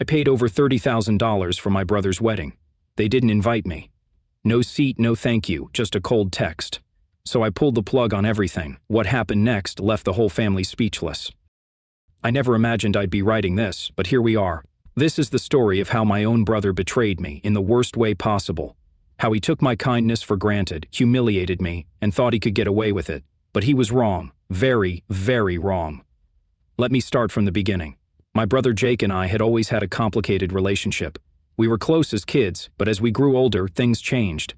I paid over $30,000 for my brother's wedding. They didn't invite me. No seat, no thank you, just a cold text. So I pulled the plug on everything. What happened next left the whole family speechless. I never imagined I'd be writing this, but here we are. This is the story of how my own brother betrayed me in the worst way possible. How he took my kindness for granted, humiliated me, and thought he could get away with it. But he was wrong. Very, very wrong. Let me start from the beginning. My brother Jake and I had always had a complicated relationship. We were close as kids, but as we grew older, things changed.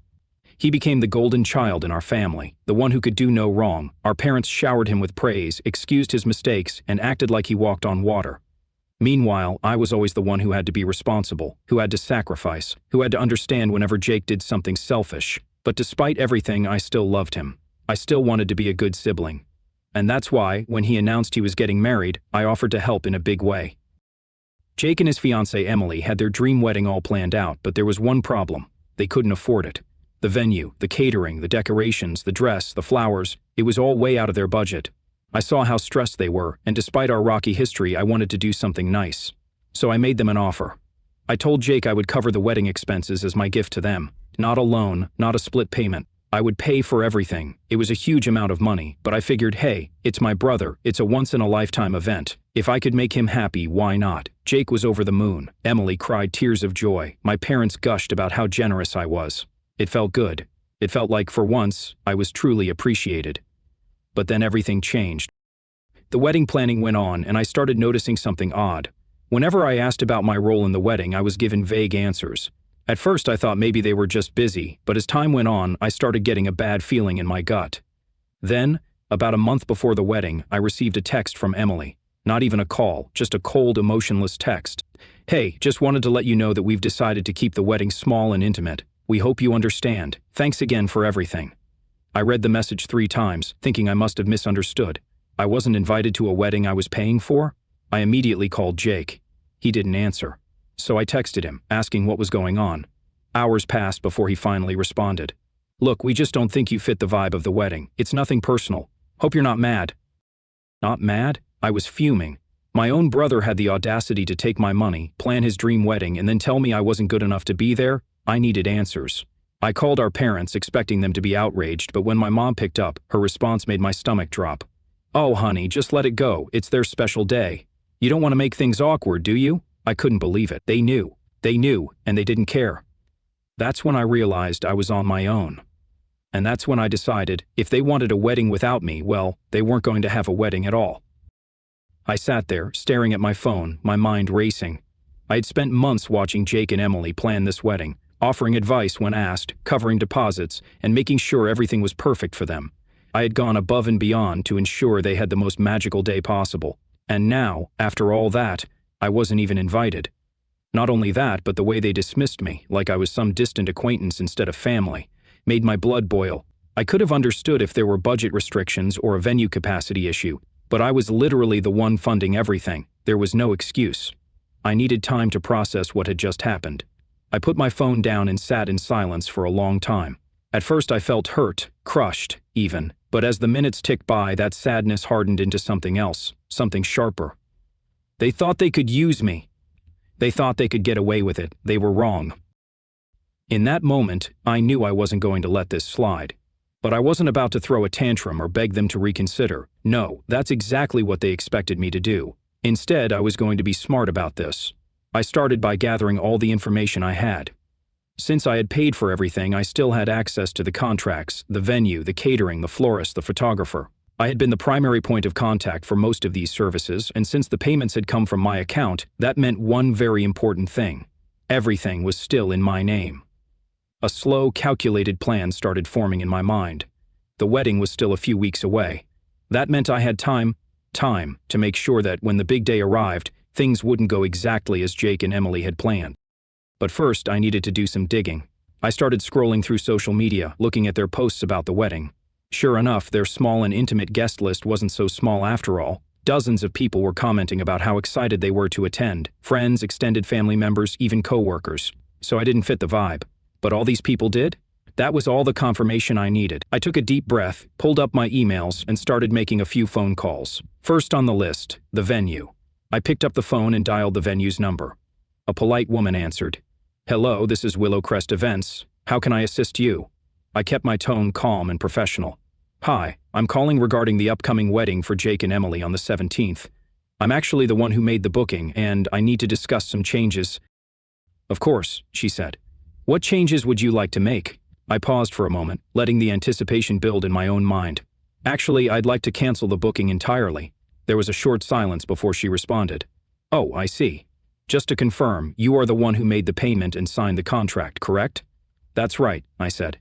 He became the golden child in our family, the one who could do no wrong. Our parents showered him with praise, excused his mistakes, and acted like he walked on water. Meanwhile, I was always the one who had to be responsible, who had to sacrifice, who had to understand whenever Jake did something selfish. But despite everything, I still loved him. I still wanted to be a good sibling. And that's why, when he announced he was getting married, I offered to help in a big way. Jake and his fiancée Emily had their dream wedding all planned out, but there was one problem. They couldn't afford it. The venue, the catering, the decorations, the dress, the flowers, it was all way out of their budget. I saw how stressed they were, and despite our rocky history, I wanted to do something nice. So I made them an offer. I told Jake I would cover the wedding expenses as my gift to them. Not a loan, not a split payment. I would pay for everything. It was a huge amount of money, but I figured, hey, it's my brother, it's a once-in-a-lifetime event. If I could make him happy, why not? Jake was over the moon. Emily cried tears of joy. My parents gushed about how generous I was. It felt good. It felt like, for once, I was truly appreciated. But then everything changed. The wedding planning went on, and I started noticing something odd. Whenever I asked about my role in the wedding, I was given vague answers. At first, I thought maybe they were just busy, but as time went on, I started getting a bad feeling in my gut. Then, about a month before the wedding, I received a text from Emily. Not even a call, just a cold, emotionless text. Hey, just wanted to let you know that we've decided to keep the wedding small and intimate. We hope you understand. Thanks again for everything. I read the message 3 times, thinking I must have misunderstood. I wasn't invited to a wedding I was paying for? I immediately called Jake. He didn't answer. So I texted him, asking what was going on. Hours passed before he finally responded. Look, we just don't think you fit the vibe of the wedding. It's nothing personal. Hope you're not mad. Not mad? I was fuming. My own brother had the audacity to take my money, plan his dream wedding, and then tell me I wasn't good enough to be there. I needed answers. I called our parents, expecting them to be outraged, but when my mom picked up, her response made my stomach drop. Oh, honey, just let it go. It's their special day. You don't want to make things awkward, do you? I couldn't believe it. They knew, and they didn't care. That's when I realized I was on my own. And that's when I decided, if they wanted a wedding without me, well, they weren't going to have a wedding at all. I sat there, staring at my phone, my mind racing. I had spent months watching Jake and Emily plan this wedding, offering advice when asked, covering deposits, and making sure everything was perfect for them. I had gone above and beyond to ensure they had the most magical day possible. And now, after all that, I wasn't even invited. Not only that, but the way they dismissed me, like I was some distant acquaintance instead of family, made my blood boil. I could have understood if there were budget restrictions or a venue capacity issue, but I was literally the one funding everything. There was no excuse. I needed time to process what had just happened. I put my phone down and sat in silence for a long time. At first I felt hurt, crushed, even, but as the minutes ticked by, that sadness hardened into something else, something sharper. They thought they could use me. They thought they could get away with it. They were wrong. In that moment, I knew I wasn't going to let this slide. But I wasn't about to throw a tantrum or beg them to reconsider. No, that's exactly what they expected me to do. Instead, I was going to be smart about this. I started by gathering all the information I had. Since I had paid for everything, I still had access to the contracts, the venue, the catering, the florist, the photographer. I had been the primary point of contact for most of these services, and since the payments had come from my account, that meant one very important thing. Everything was still in my name. A slow, calculated plan started forming in my mind. The wedding was still a few weeks away. That meant I had time to make sure that when the big day arrived, things wouldn't go exactly as Jake and Emily had planned. But first, I needed to do some digging. I started scrolling through social media, looking at their posts about the wedding. Sure enough, their small and intimate guest list wasn't so small after all. Dozens of people were commenting about how excited they were to attend. Friends, extended family members, even co-workers. So I didn't fit the vibe. But all these people did? That was all the confirmation I needed. I took a deep breath, pulled up my emails, and started making a few phone calls. First on the list, the venue. I picked up the phone and dialed the venue's number. A polite woman answered. "Hello, this is Willowcrest Events. How can I assist you?" I kept my tone calm and professional. "Hi, I'm calling regarding the upcoming wedding for Jake and Emily on the 17th. I'm actually the one who made the booking, and I need to discuss some changes." "Of course," she said. "What changes would you like to make?" I paused for a moment, letting the anticipation build in my own mind. "Actually, I'd like to cancel the booking entirely." There was a short silence before she responded. "Oh, I see. Just to confirm, you are the one who made the payment and signed the contract, correct?" "That's right," I said.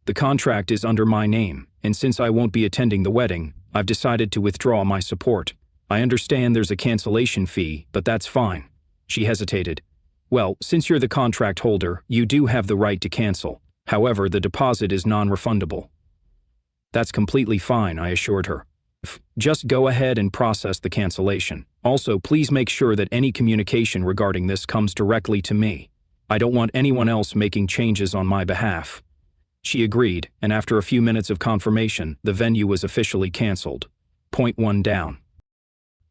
"The contract is under my name, and since I won't be attending the wedding, I've decided to withdraw my support. I understand there's a cancellation fee, but that's fine." She hesitated. "Well, since you're the contract holder, you do have the right to cancel. However, the deposit is non-refundable." "That's completely fine," I assured her. "Just go ahead and process the cancellation. Also, please make sure that any communication regarding this comes directly to me. I don't want anyone else making changes on my behalf." She agreed, and after a few minutes of confirmation, the venue was officially canceled. Point one down.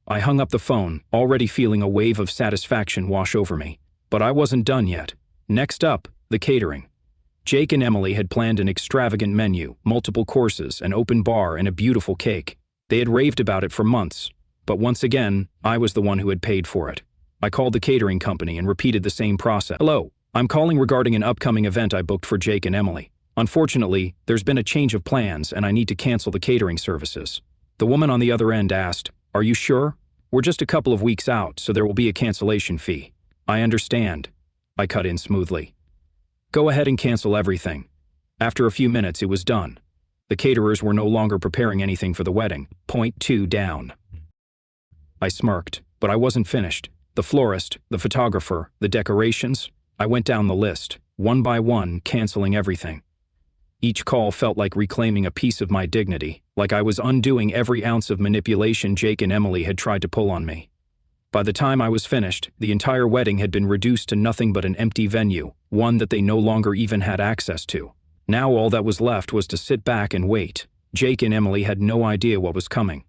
I hung up the phone, already feeling a wave of satisfaction wash over me. But I wasn't done yet. Next up, the catering. Jake and Emily had planned an extravagant menu, multiple courses, an open bar, and a beautiful cake. They had raved about it for months, but once again, I was the one who had paid for it. I called the catering company and repeated the same process. "Hello, I'm calling regarding an upcoming event I booked for Jake and Emily. Unfortunately, there's been a change of plans and I need to cancel the catering services." The woman on the other end asked, "Are you sure? We're just a couple of weeks out, so there will be a cancellation fee." "I understand," I cut in smoothly. "Go ahead and cancel everything." After a few minutes, it was done. The caterers were no longer preparing anything for the wedding. Point two down. I smirked, but I wasn't finished. The florist, the photographer, the decorations. I went down the list, one by one, canceling everything. Each call felt like reclaiming a piece of my dignity, like I was undoing every ounce of manipulation Jake and Emily had tried to pull on me. By the time I was finished, the entire wedding had been reduced to nothing but an empty venue, one that they no longer even had access to. Now all that was left was to sit back and wait. Jake and Emily had no idea what was coming.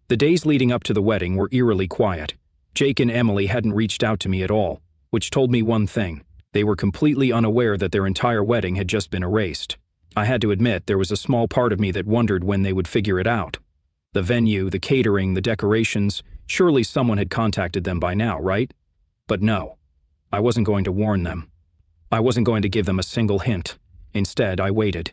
The days leading up to the wedding were eerily quiet. Jake and Emily hadn't reached out to me at all, which told me one thing. They were completely unaware that their entire wedding had just been erased. I had to admit there was a small part of me that wondered when they would figure it out. The venue, the catering, the decorations, surely someone had contacted them by now, right? But no, I wasn't going to warn them. I wasn't going to give them a single hint. Instead, I waited.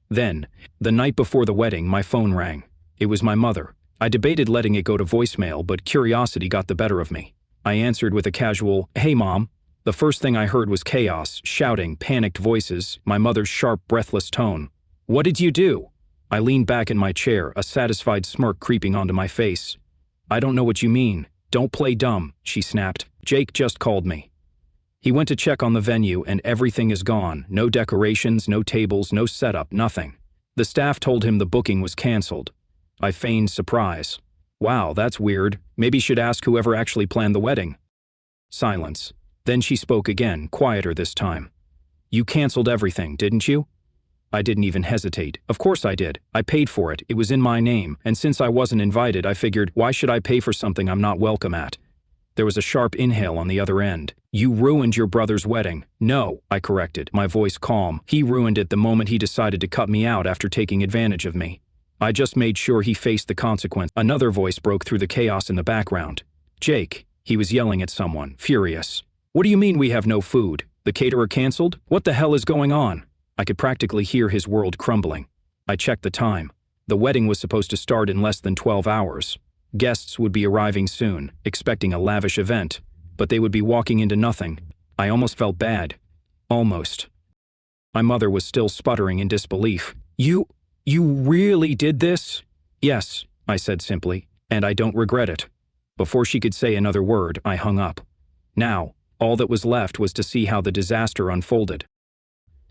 Then, the night before the wedding, my phone rang. It was my mother. I debated letting it go to voicemail, but curiosity got the better of me. I answered with a casual, "Hey, Mom." The first thing I heard was chaos, shouting, panicked voices, my mother's sharp, breathless tone. "What did you do?" I leaned back in my chair, a satisfied smirk creeping onto my face. "I don't know what you mean. Don't play dumb," she snapped. "Jake just called me. He went to check on the venue and everything is gone. No decorations, no tables, no setup, nothing. The staff told him the booking was canceled." I feigned surprise. "Wow, that's weird. Maybe should ask whoever actually planned the wedding." Silence. Then she spoke again, quieter this time. "You canceled everything, didn't you?" I didn't even hesitate. Of course I did. I paid for it. It was in my name. And since I wasn't invited, I figured, why should I pay for something I'm not welcome at? There was a sharp inhale on the other end. "You ruined your brother's wedding." "No," I corrected, my voice calm. "He ruined it the moment he decided to cut me out after taking advantage of me. I just made sure he faced the consequence." Another voice broke through the chaos in the background. "Jake," he was yelling at someone, furious. "What do you mean we have no food? The caterer canceled? What the hell is going on?" I could practically hear his world crumbling. I checked the time. The wedding was supposed to start in less than 12 hours. Guests would be arriving soon, expecting a lavish event, but they would be walking into nothing. I almost felt bad. Almost. My mother was still sputtering in disbelief. You really did this?" "Yes," I said simply, "and I don't regret it." Before she could say another word, I hung up. Now, all that was left was to see how the disaster unfolded.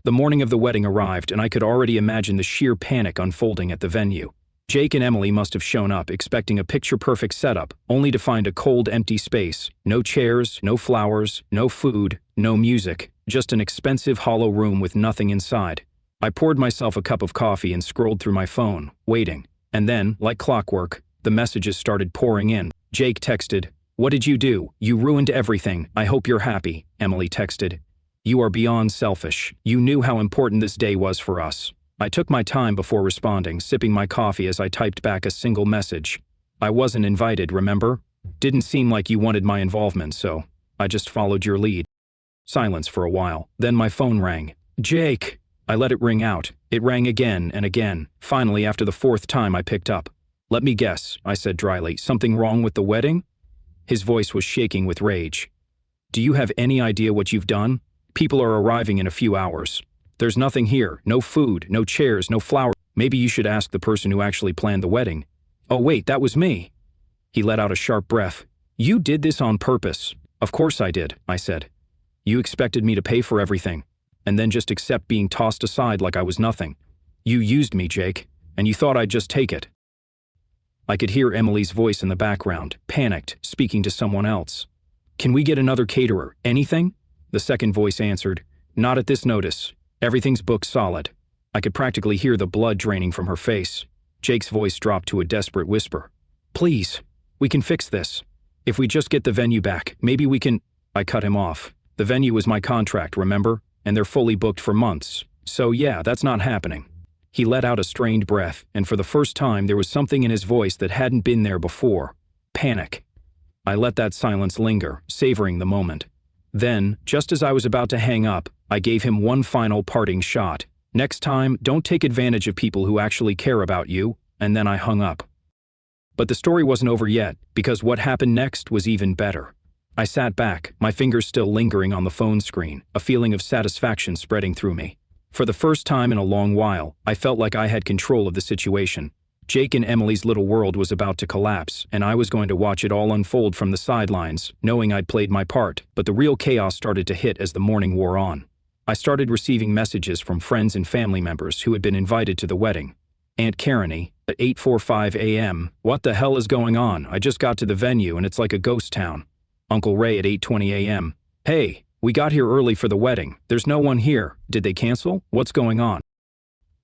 The morning of the wedding arrived, and I could already imagine the sheer panic unfolding at the venue. Jake and Emily must have shown up expecting a picture-perfect setup, only to find a cold, empty space. No chairs, no flowers, no food, no music, just an expensive hollow room with nothing inside. I poured myself a cup of coffee and scrolled through my phone, waiting. And then, like clockwork, the messages started pouring in. Jake texted, What did you do? You ruined everything. I hope you're happy, Emily texted. You are beyond selfish. You knew how important this day was for us. I took my time before responding, sipping my coffee as I typed back a single message. I wasn't invited, remember? Didn't seem like you wanted my involvement, so I just followed your lead. Silence for a while. Then my phone rang. Jake! I let it ring out. It rang again and again. Finally, after the fourth time, I picked up. Let me guess, I said dryly. Something wrong with the wedding? His voice was shaking with rage. Do you have any idea what you've done? People are arriving in a few hours. There's nothing here. No food, no chairs, no flowers. Maybe you should ask the person who actually planned the wedding. Oh wait, that was me. He let out a sharp breath. You did this on purpose. Of course I did, I said. You expected me to pay for everything, and then just accept being tossed aside like I was nothing. You used me, Jake, and you thought I'd just take it. I could hear Emily's voice in the background, panicked, speaking to someone else. Can we get another caterer? Anything? The second voice answered, Not at this notice. Everything's booked solid. I could practically hear the blood draining from her face. Jake's voice dropped to a desperate whisper. Please, we can fix this. If we just get the venue back, maybe we can… I cut him off. The venue was my contract, remember? And they're fully booked for months. So yeah, that's not happening. He let out a strained breath, and for the first time there was something in his voice that hadn't been there before. Panic. I let that silence linger, savoring the moment. Then, just as I was about to hang up, I gave him one final parting shot. Next time, don't take advantage of people who actually care about you, and then I hung up. But the story wasn't over yet, because what happened next was even better. I sat back, my fingers still lingering on the phone screen, a feeling of satisfaction spreading through me. For the first time in a long while, I felt like I had control of the situation. Jake and Emily's little world was about to collapse, and I was going to watch it all unfold from the sidelines, knowing I'd played my part, but the real chaos started to hit as the morning wore on. I started receiving messages from friends and family members who had been invited to the wedding. Aunt Kareny, at 8:45 a.m., what the hell is going on? I just got to the venue and it's like a ghost town. Uncle Ray at 8:20 a.m., hey, we got here early for the wedding. There's no one here. Did they cancel? What's going on?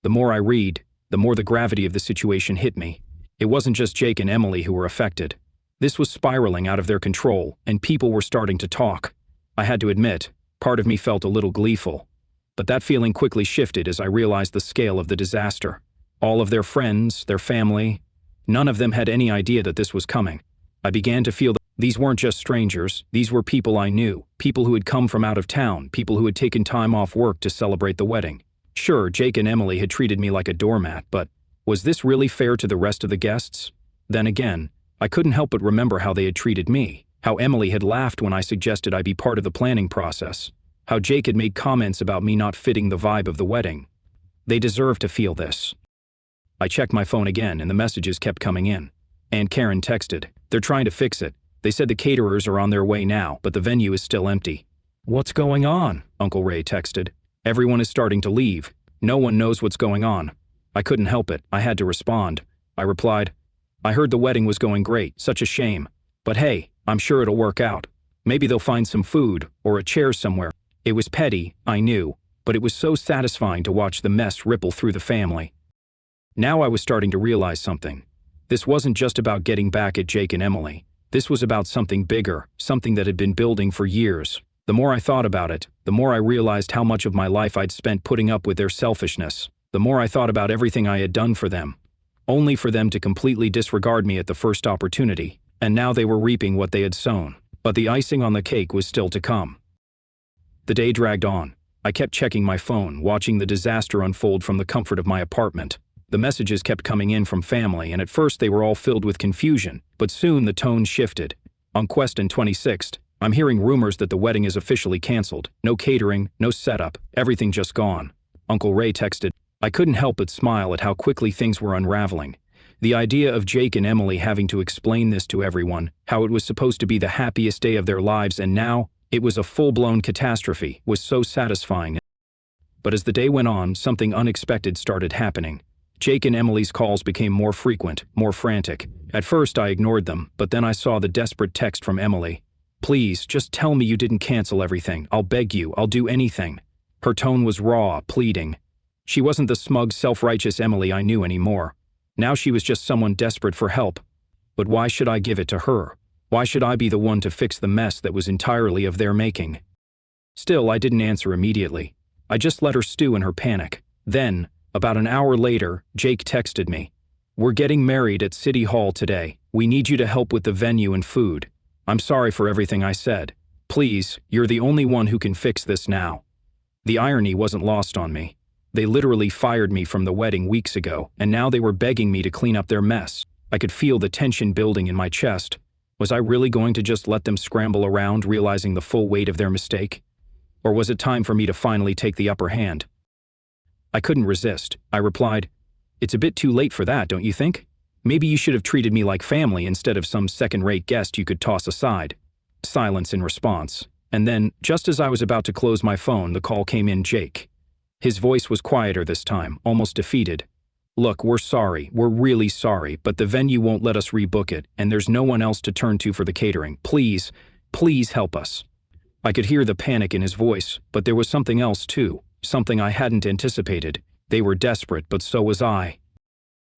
The more I read, the more the gravity of the situation hit me. It wasn't just Jake and Emily who were affected. This was spiraling out of their control, and people were starting to talk. I had to admit, part of me felt a little gleeful. But that feeling quickly shifted as I realized the scale of the disaster. All of their friends, their family, none of them had any idea that this was coming. I began to feel that these weren't just strangers, these were people I knew, people who had come from out of town, people who had taken time off work to celebrate the wedding. Sure, Jake and Emily had treated me like a doormat, but was this really fair to the rest of the guests? Then again, I couldn't help but remember how they had treated me, how Emily had laughed when I suggested I be part of the planning process, how Jake had made comments about me not fitting the vibe of the wedding. They deserved to feel this. I checked my phone again and the messages kept coming in. Aunt Karen texted, they're trying to fix it. They said the caterers are on their way now, but the venue is still empty. What's going on? Uncle Ray texted. Everyone is starting to leave. No one knows what's going on. I couldn't help it. I had to respond. I replied, I heard the wedding was going great. Such a shame. But hey, I'm sure it'll work out. Maybe they'll find some food or a chair somewhere. It was petty, I knew, but it was so satisfying to watch the mess ripple through the family. Now I was starting to realize something. This wasn't just about getting back at Jake and Emily. This was about something bigger, something that had been building for years. The more I thought about it, the more I realized how much of my life I'd spent putting up with their selfishness. The more I thought about everything I had done for them, only for them to completely disregard me at the first opportunity. And now they were reaping what they had sown. But the icing on the cake was still to come. The day dragged on. I kept checking my phone, watching the disaster unfold from the comfort of my apartment. The messages kept coming in from family, and at first they were all filled with confusion, but soon the tone shifted. On Question 26th, I'm hearing rumors that the wedding is officially canceled. No catering, no setup, everything just gone. Uncle Ray texted. I couldn't help but smile at how quickly things were unraveling. The idea of Jake and Emily having to explain this to everyone, how it was supposed to be the happiest day of their lives and now it was a full-blown catastrophe, was so satisfying. But as the day went on, something unexpected started happening. Jake and Emily's calls became more frequent, more frantic. At first I ignored them, but then I saw the desperate text from Emily. Please, just tell me you didn't cancel everything. I'll beg you, I'll do anything. Her tone was raw, pleading. She wasn't the smug, self-righteous Emily I knew anymore. Now she was just someone desperate for help. But why should I give it to her? Why should I be the one to fix the mess that was entirely of their making? Still, I didn't answer immediately. I just let her stew in her panic. Then, about an hour later, Jake texted me. "We're getting married at City Hall today. We need you to help with the venue and food. I'm sorry for everything I said. Please, you're the only one who can fix this now." The irony wasn't lost on me. They literally fired me from the wedding weeks ago, and now they were begging me to clean up their mess. I could feel the tension building in my chest. Was I really going to just let them scramble around, realizing the full weight of their mistake? Or was it time for me to finally take the upper hand? I couldn't resist. I replied, "It's a bit too late for that, don't you think? Maybe you should have treated me like family instead of some second-rate guest you could toss aside." Silence in response. And then, just as I was about to close my phone, the call came in. Jake. His voice was quieter this time, almost defeated. "Look, we're sorry. We're really sorry, but the venue won't let us rebook it, and there's no one else to turn to for the catering. Please, please help us." I could hear the panic in his voice, but there was something else too, something I hadn't anticipated. They were desperate, but so was I.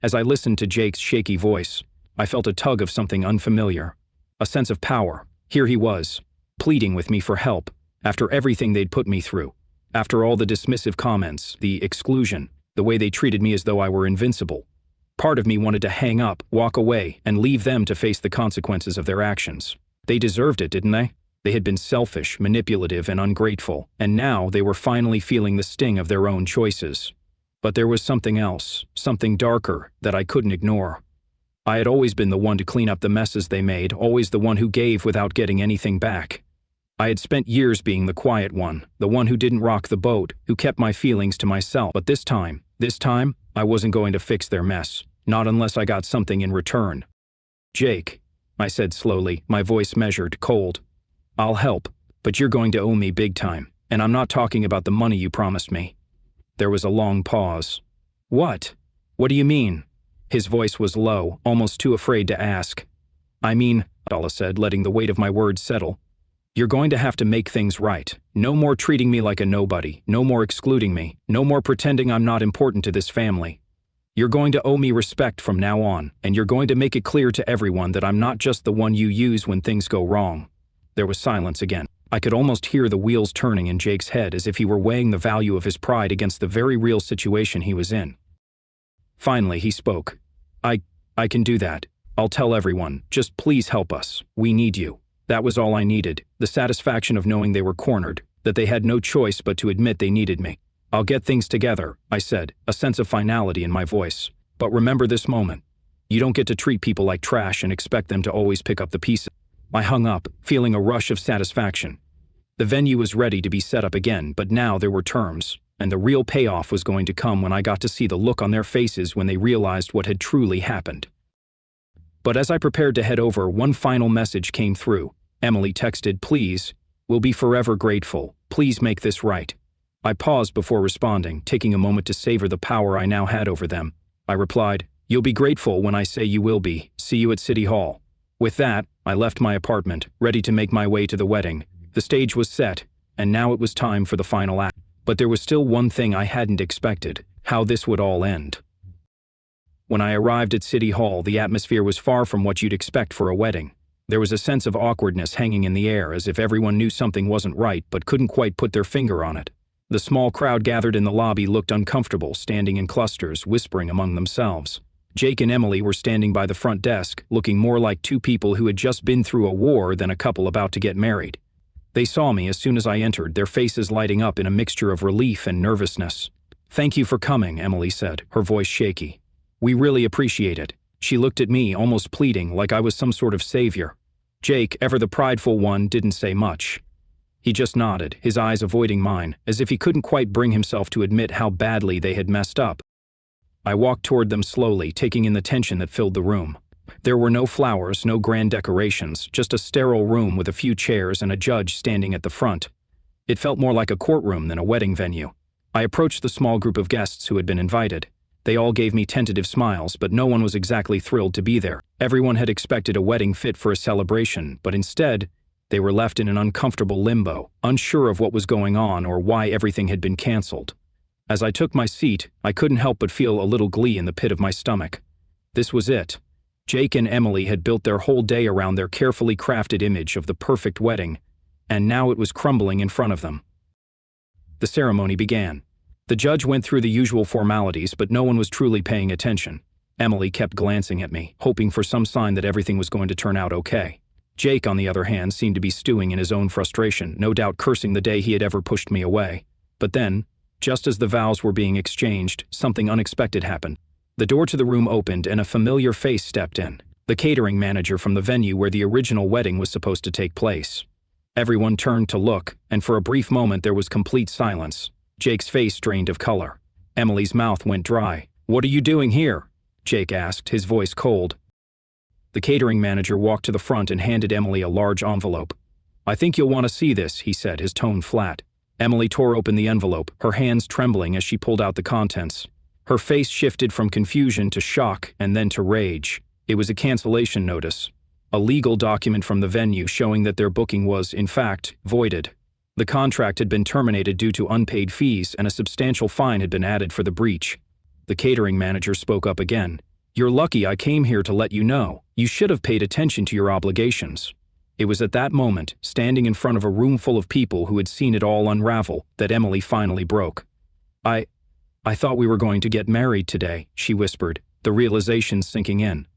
As I listened to Jake's shaky voice, I felt a tug of something unfamiliar, a sense of power. Here he was, pleading with me for help, after everything they'd put me through, after all the dismissive comments, the exclusion, the way they treated me as though I were invincible. Part of me wanted to hang up, walk away, and leave them to face the consequences of their actions. They deserved it, didn't they? They had been selfish, manipulative, and ungrateful, and now they were finally feeling the sting of their own choices. But there was something else, something darker, that I couldn't ignore. I had always been the one to clean up the messes they made, always the one who gave without getting anything back. I had spent years being the quiet one, the one who didn't rock the boat, who kept my feelings to myself. But this time, I wasn't going to fix their mess, not unless I got something in return. "Jake," I said slowly, my voice measured, cold. "I'll help, but you're going to owe me big time, and I'm not talking about the money you promised me." There was a long pause. "What? What do you mean?" His voice was low, almost too afraid to ask. "I mean," Dalla said, letting the weight of my words settle, "you're going to have to make things right. No more treating me like a nobody, no more excluding me, no more pretending I'm not important to this family. You're going to owe me respect from now on, and you're going to make it clear to everyone that I'm not just the one you use when things go wrong." There was silence again. I could almost hear the wheels turning in Jake's head as if he were weighing the value of his pride against the very real situation he was in. Finally, he spoke. I can do that. I'll tell everyone. Just please help us. We need you." That was all I needed, the satisfaction of knowing they were cornered, that they had no choice but to admit they needed me. "I'll get things together," I said, a sense of finality in my voice. "But remember this moment. You don't get to treat people like trash and expect them to always pick up the pieces." I hung up, feeling a rush of satisfaction. The venue was ready to be set up again, but now there were terms, and the real payoff was going to come when I got to see the look on their faces when they realized what had truly happened. But as I prepared to head over, one final message came through. Emily texted, "Please, we'll be forever grateful. Please make this right." I paused before responding, taking a moment to savor the power I now had over them. I replied, "You'll be grateful when I say you will be. See you at City Hall." With that, I left my apartment, ready to make my way to the wedding. The stage was set, and now it was time for the final act. But there was still one thing I hadn't expected: how this would all end. When I arrived at City Hall, the atmosphere was far from what you'd expect for a wedding. There was a sense of awkwardness hanging in the air, as if everyone knew something wasn't right but couldn't quite put their finger on it. The small crowd gathered in the lobby looked uncomfortable, standing in clusters, whispering among themselves. Jake and Emily were standing by the front desk, looking more like two people who had just been through a war than a couple about to get married. They saw me as soon as I entered, their faces lighting up in a mixture of relief and nervousness. "Thank you for coming," Emily said, her voice shaky. "We really appreciate it." She looked at me, almost pleading, like I was some sort of savior. Jake, ever the prideful one, didn't say much. He just nodded, his eyes avoiding mine, as if he couldn't quite bring himself to admit how badly they had messed up. I walked toward them slowly, taking in the tension that filled the room. There were no flowers, no grand decorations, just a sterile room with a few chairs and a judge standing at the front. It felt more like a courtroom than a wedding venue. I approached the small group of guests who had been invited. They all gave me tentative smiles, but no one was exactly thrilled to be there. Everyone had expected a wedding fit for a celebration, but instead, they were left in an uncomfortable limbo, unsure of what was going on or why everything had been canceled. As I took my seat, I couldn't help but feel a little glee in the pit of my stomach. This was it. Jake and Emily had built their whole day around their carefully crafted image of the perfect wedding, and now it was crumbling in front of them. The ceremony began. The judge went through the usual formalities, but no one was truly paying attention. Emily kept glancing at me, hoping for some sign that everything was going to turn out okay. Jake, on the other hand, seemed to be stewing in his own frustration, no doubt cursing the day he had ever pushed me away. But then, just as the vows were being exchanged, something unexpected happened. The door to the room opened and a familiar face stepped in, the catering manager from the venue where the original wedding was supposed to take place. Everyone turned to look, and for a brief moment there was complete silence. Jake's face drained of color. Emily's mouth went dry. "What are you doing here?" Jake asked, his voice cold. The catering manager walked to the front and handed Emily a large envelope. "I think you'll want to see this," he said, his tone flat. Emily tore open the envelope, her hands trembling as she pulled out the contents. Her face shifted from confusion to shock and then to rage. It was a cancellation notice, a legal document from the venue showing that their booking was, in fact, voided. The contract had been terminated due to unpaid fees and a substantial fine had been added for the breach. The catering manager spoke up again. "You're lucky I came here to let you know. You should have paid attention to your obligations." It was at that moment, standing in front of a room full of people who had seen it all unravel, that Emily finally broke. I thought we were going to get married today," she whispered, the realization sinking in.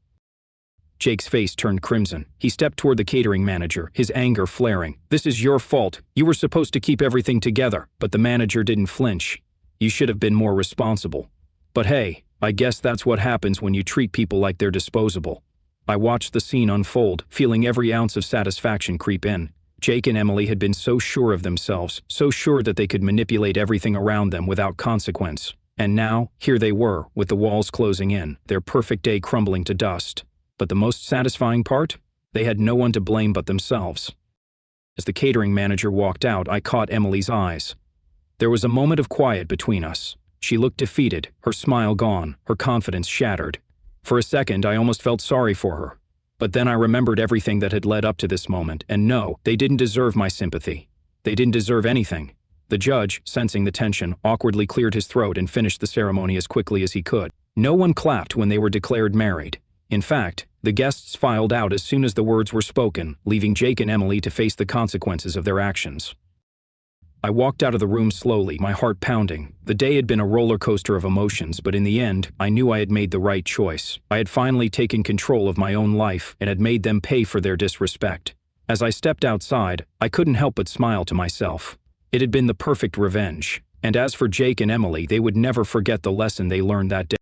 Jake's face turned crimson. He stepped toward the catering manager, his anger flaring. "This is your fault. You were supposed to keep everything together." But the manager didn't flinch. "You should have been more responsible. But hey, I guess that's what happens when you treat people like they're disposable." I watched the scene unfold, feeling every ounce of satisfaction creep in. Jake and Emily had been so sure of themselves, so sure that they could manipulate everything around them without consequence. And now, here they were, with the walls closing in, their perfect day crumbling to dust. But the most satisfying part? They had no one to blame but themselves. As the catering manager walked out, I caught Emily's eyes. There was a moment of quiet between us. She looked defeated, her smile gone, her confidence shattered. For a second, I almost felt sorry for her. But then I remembered everything that had led up to this moment, and no, they didn't deserve my sympathy. They didn't deserve anything. The judge, sensing the tension, awkwardly cleared his throat and finished the ceremony as quickly as he could. No one clapped when they were declared married. In fact, the guests filed out as soon as the words were spoken, leaving Jake and Emily to face the consequences of their actions. I walked out of the room slowly, my heart pounding. The day had been a roller coaster of emotions, but in the end, I knew I had made the right choice. I had finally taken control of my own life and had made them pay for their disrespect. As I stepped outside, I couldn't help but smile to myself. It had been the perfect revenge. And as for Jake and Emily, they would never forget the lesson they learned that day.